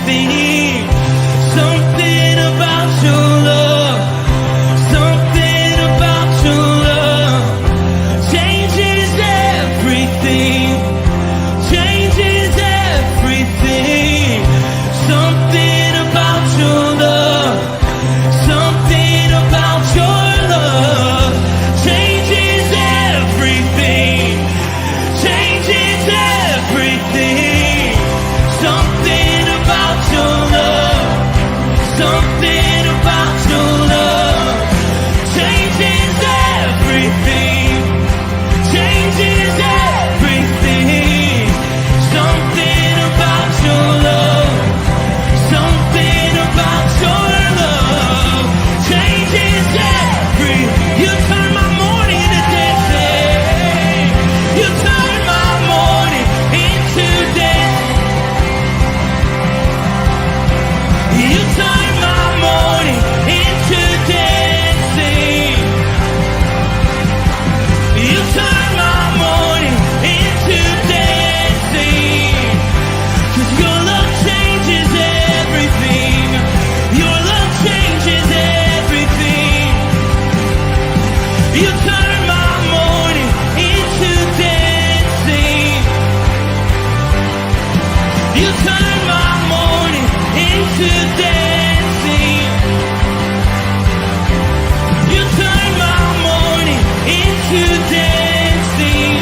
everything. Something about your love. Something about your love changes everything. Changes everything. Something about your love. Something about your love changes everything. Changes everything. Something about your love. Something about your love changes everything. Changes everything. Something about your love. Something about your love changes everything. You turn my morning into dancing. You turn my morning into dancing. You turn my morning into dancing. You turn my morning into dancing. 'Cause your love changes everything. Your love changes everything. You turn my morning into dancing. You turn my morning into dancing. You turn my morning into dancing.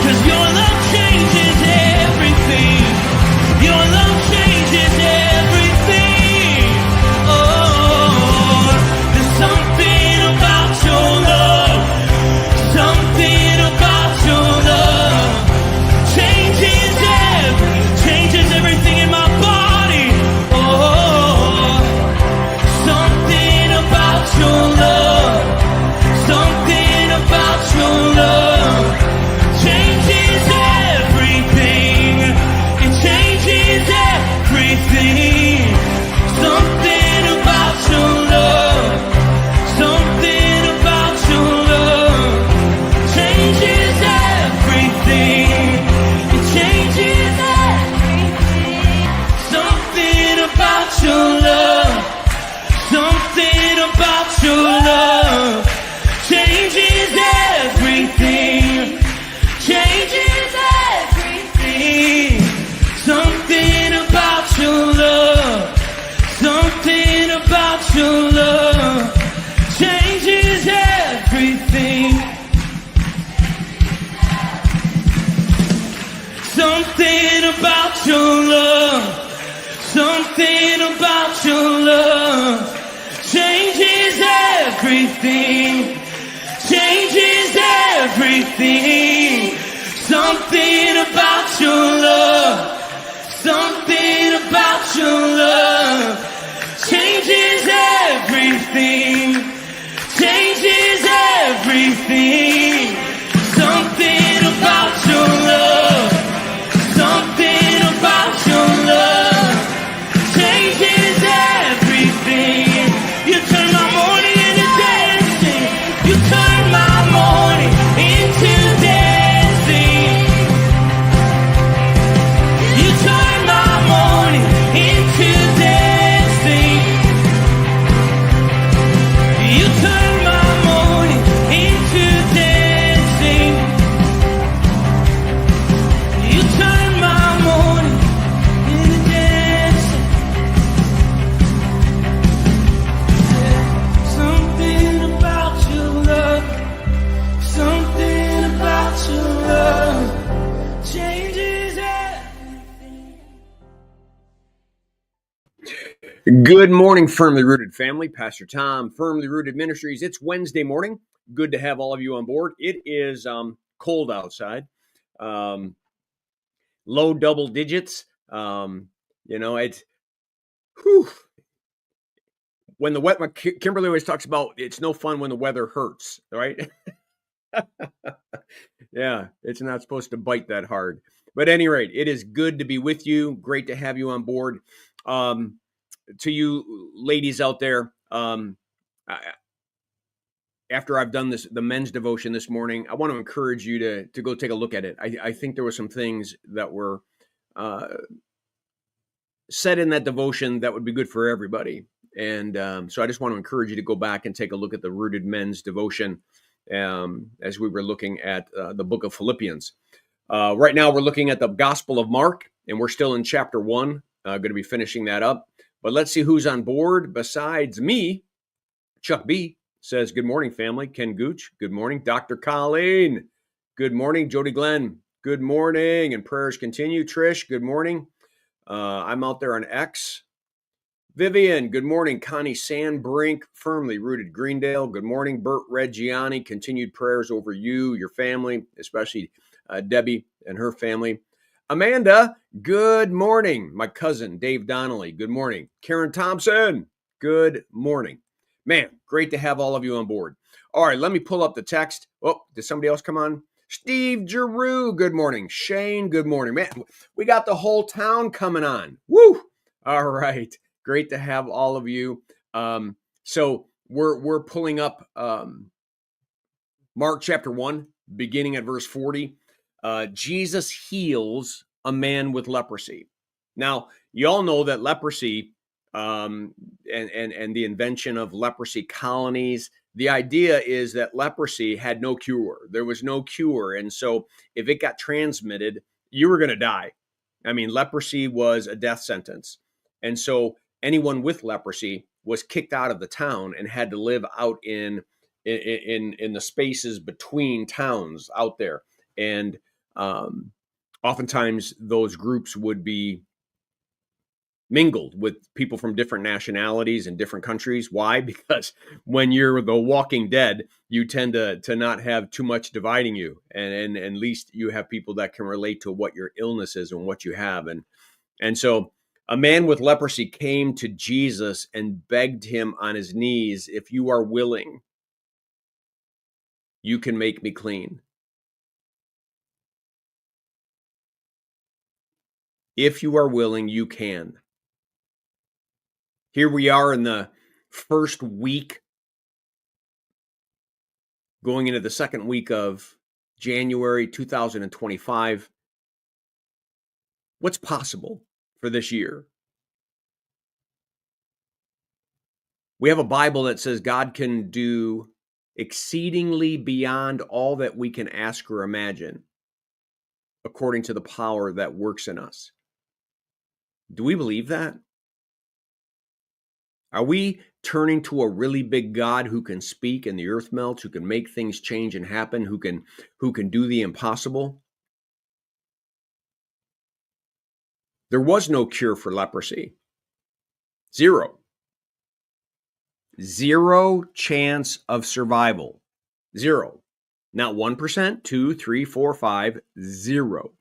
'Cause your love changes everything. Your love changes everything. Oh, there's something about your love. Something about your love changes everything in my body. Oh, something about your love. Something about your love changes everything. It changes everything. Something about your love. Something about your love changes everything. It changes everything. Something about your love. Something about your love changes everything. Changes everything. Something about your love. Something about your love changes everything. Something about your love. Something about your love changes everything. Changes everything. Something about your love. Something about your love changes everything. Changes everything. Something about your love. Something about your love changes everything. You turn my morning into dancing. You turn my morning into dancing. You turn my morning into dancing. You turn my morning into dancing. You turn my morning into dancing. Something about your love. Something about your love changes everything. Good morning, Firmly Rooted family. Pastor Tom, Firmly Rooted Ministries. It's Wednesday morning. Good to have all of you on board. It is cold outside, low double digits. It's whew. When the weather, Kimberly always talks about it's no fun when the weather hurts, right? Yeah, it's not supposed to bite that hard. But at any rate, it is good to be with you. Great to have you on board. To you ladies out there, after I've done the men's devotion this morning, I want to encourage you to go take a look at it. I think there were some things that were said in that devotion that would be good for everybody. And so I just want to encourage you to go back and take a look at the Rooted Men's devotion as we were looking at the book of Philippians. Right now, we're looking at the Gospel of Mark, and we're still in chapter 1. Going to be finishing that up. But let's see who's on board besides me. Chuck B says, good morning, family. Ken Gooch, good morning. Dr. Colleen, good morning. Jody Glenn, good morning. And prayers continue. Trish, good morning. I'm out there on X. Vivian, good morning. Connie Sandbrink, firmly rooted Greendale. Good morning. Bert Reggiani, continued prayers over you, your family, especially Debbie and her family. Amanda, good morning. My cousin, Dave Donnelly, good morning. Karen Thompson, good morning. Man, great to have all of you on board. All right, let me pull up the text. Oh, did somebody else come on? Steve Giroux, good morning. Shane, good morning. Man, we got the whole town coming on. Woo! All right, great to have all of you. So we're pulling up Mark chapter 1, beginning at verse 40. Jesus heals a man with leprosy. Now, you all know that leprosy and the invention of leprosy colonies, the idea is that leprosy had no cure. There was no cure. And so if it got transmitted, you were going to die. I mean, leprosy was a death sentence. And so anyone with leprosy was kicked out of the town and had to live out in the spaces between towns out there. And oftentimes those groups would be mingled with people from different nationalities and different countries. Why? Because when you're the Walking Dead, you tend to not have too much dividing you, and at least you have people that can relate to what your illness is and what you have. And so a man with leprosy came to Jesus and begged him on his knees, if you are willing, you can make me clean. If you are willing, you can. Here we are in the first week, going into the second week of January 2025. What's possible for this year? We have a Bible that says God can do exceedingly beyond all that we can ask or imagine, according to the power that works in us. Do we believe that? Are we turning to a really big God who can speak and the earth melts, who can make things change and happen, who can do the impossible? There was no cure for leprosy. Zero. Zero chance of survival. Zero. Not 1%, 2, 3, 4, 5, 0.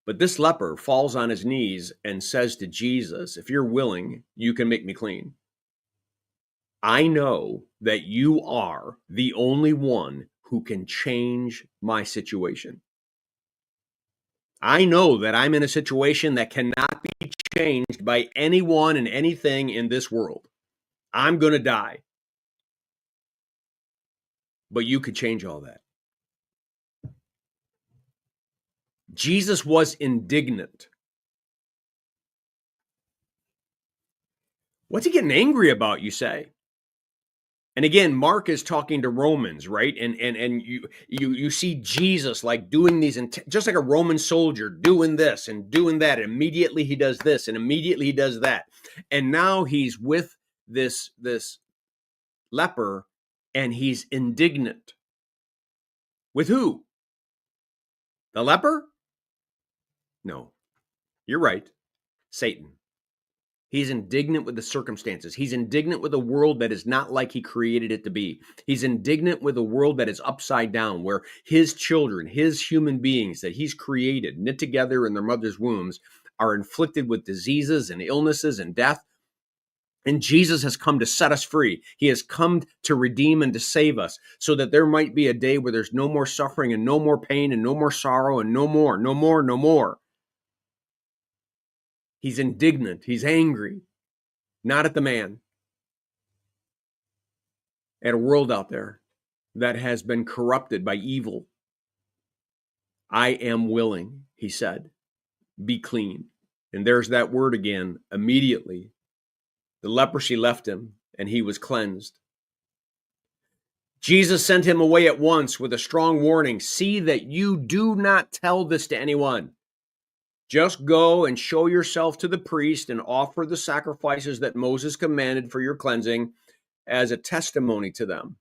But this leper falls on his knees and says to Jesus, if you're willing, you can make me clean. I know that you are the only one who can change my situation. I know that I'm in a situation that cannot be changed by anyone and anything in this world. I'm going to die. But you could change all that. Jesus was indignant. What's he getting angry about, you say? And again, Mark is talking to Romans, right? And you see Jesus like doing these, just like a Roman soldier doing this and doing that. And immediately he does this and immediately he does that. And now he's with this leper and he's indignant. With who? The leper? No, you're right. Satan. He's indignant with the circumstances. He's indignant with a world that is not like he created it to be. He's indignant with a world that is upside down, where his children, his human beings that he's created, knit together in their mother's wombs, are inflicted with diseases and illnesses and death. And Jesus has come to set us free. He has come to redeem and to save us so that there might be a day where there's no more suffering and no more pain and no more sorrow and no more. He's indignant. He's angry, not at the man, at a world out there that has been corrupted by evil. I am willing, he said. be clean. And there's that word again, immediately. The leprosy left him and he was cleansed. Jesus sent him away at once with a strong warning. See that you do not tell this to anyone. Just go and show yourself to the priest and offer the sacrifices that Moses commanded for your cleansing as a testimony to them.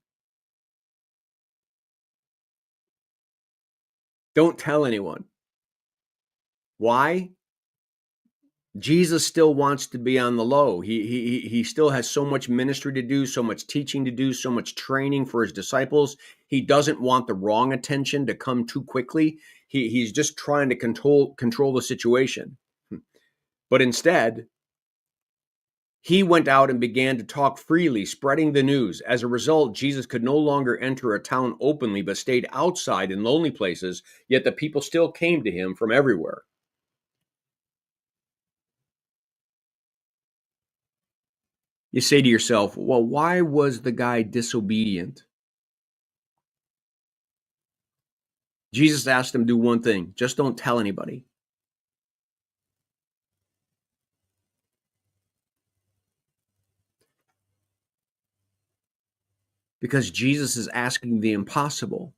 Don't tell anyone. Why? Jesus still wants to be on the low. He still has so much ministry to do, so much teaching to do, so much training for his disciples. He doesn't want the wrong attention to come too quickly. He's just trying to control the situation. But instead, he went out and began to talk freely, spreading the news. As a result, Jesus could no longer enter a town openly, but stayed outside in lonely places, yet the people still came to him from everywhere. You say to yourself, well, why was the guy disobedient? Jesus asked him to do one thing: just don't tell anybody. Because Jesus is asking the impossible.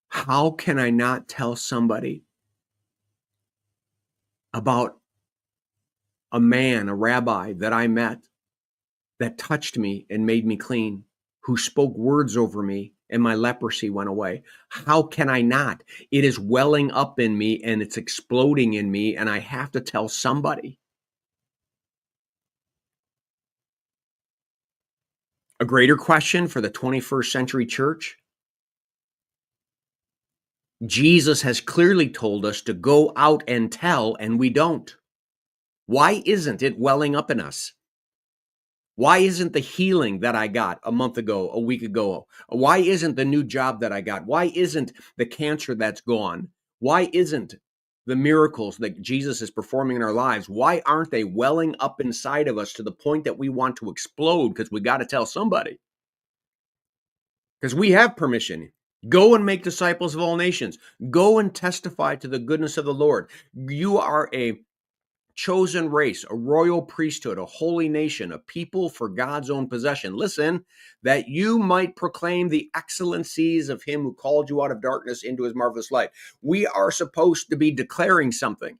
How can I not tell somebody about a man, a rabbi that I met that touched me and made me clean, who spoke words over me and my leprosy went away? How can I not? It is welling up in me and it's exploding in me, and I have to tell somebody. A greater question for the 21st century church? Jesus has clearly told us to go out and tell, and we don't. Why isn't it welling up in us? Why isn't the healing that I got a month ago, a week ago? Why isn't the new job that I got? Why isn't the cancer that's gone? Why isn't the miracles that Jesus is performing in our lives? Why aren't they welling up inside of us to the point that we want to explode because we got to tell somebody? Because we have permission. Go and make disciples of all nations. Go and testify to the goodness of the Lord. You are a chosen race, a royal priesthood, a holy nation, a people for God's own possession. Listen, that you might proclaim the excellencies of him who called you out of darkness into his marvelous light. We are supposed to be declaring something.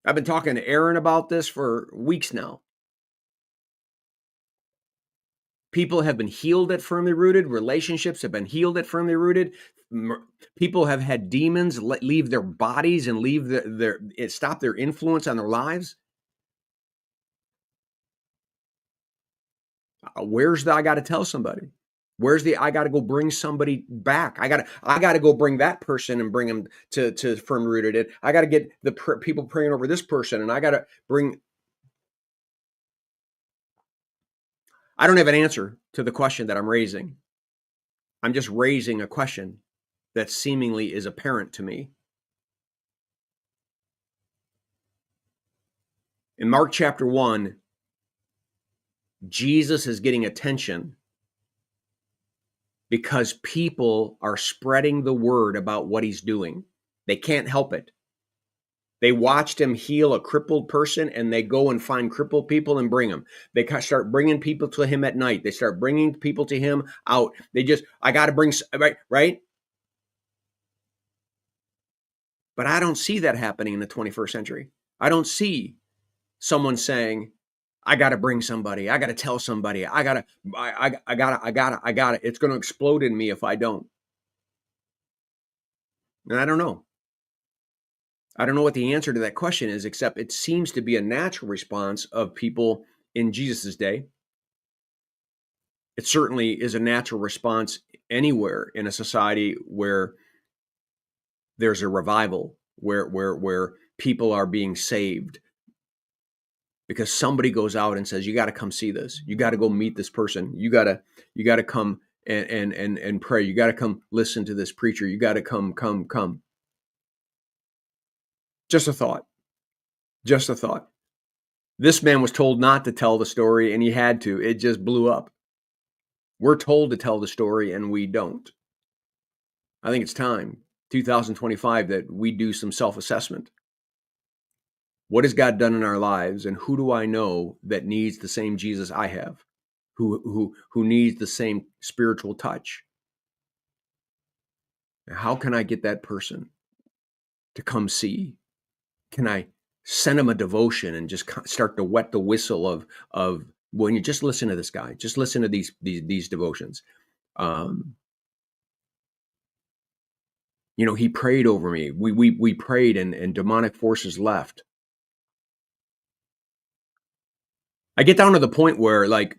I've been talking to Aaron about this for weeks now. People have been healed at Firmly Rooted. Relationships have been healed at Firmly Rooted. People have had demons leave their bodies and leave stop their influence on their lives. Where's the I got to tell somebody? Where's the I got to go bring somebody back? I got to go bring that person and bring them to Firmly Rooted. I got to get the people praying over this person, and I got to bring. I don't have an answer to the question that I'm raising. I'm just raising a question that seemingly is apparent to me. In Mark chapter 1, Jesus is getting attention because people are spreading the word about what he's doing. They can't help it. They watched him heal a crippled person, and they go and find crippled people and bring them. They start bringing people to him at night. They start bringing people to him out. I got to bring, right? But I don't see that happening in the 21st century. I don't see someone saying, I got to bring somebody. I got to tell somebody. I got to. It's going to explode in me if I don't. And I don't know. I don't know what the answer to that question is, except it seems to be a natural response of people in Jesus's day. It certainly is a natural response anywhere in a society where there's a revival, where people are being saved, because somebody goes out and says, you got to come see this. You got to go meet this person. You got to come and pray. You got to come listen to this preacher. You got to come. Just a thought. This man was told not to tell the story, and he had to. It just blew up. We're told to tell the story, and we don't. I think it's time, 2025, that we do some self-assessment. What has God done in our lives, and who do I know that needs the same Jesus I have, who needs the same spiritual touch? How can I get that person to come see? Can I send them a devotion and just start to wet the whistle of when you just listen to this guy, just listen to these devotions. He prayed over me. We prayed, and demonic forces left. I get down to the point where, like,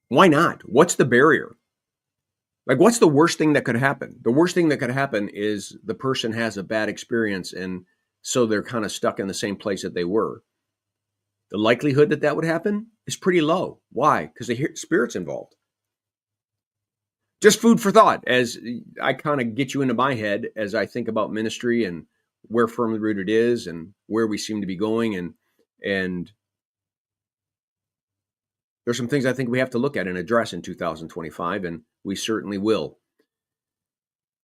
why not? What's the barrier? Like, what's the worst thing that could happen? The worst thing that could happen is the person has a bad experience, and so they're kind of stuck in the same place that they were. The likelihood that would happen is pretty low. Why? Because the spirit's involved. Just food for thought as I kind of get you into my head as I think about ministry and where Firmly Rooted is and where we seem to be going. And there's some things I think we have to look at and address in 2025, and we certainly will.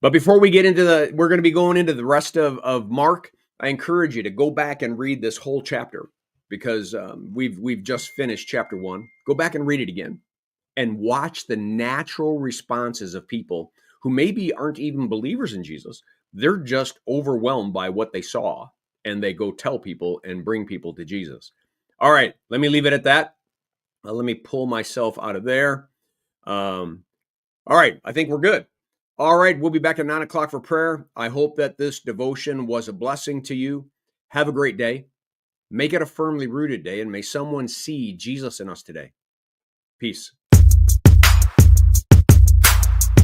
But before we get into we're going to be going into the rest of Mark, I encourage you to go back and read this whole chapter, because we've just finished chapter 1. Go back and read it again and watch the natural responses of people who maybe aren't even believers in Jesus. They're just overwhelmed by what they saw, and they go tell people and bring people to Jesus. All right, let me leave it at that. Let me pull myself out of there. All right, I think we're good. All right, we'll be back at 9 o'clock for prayer. I hope that this devotion was a blessing to you. Have a great day. Make it a Firmly Rooted day, and may someone see Jesus in us today. Peace.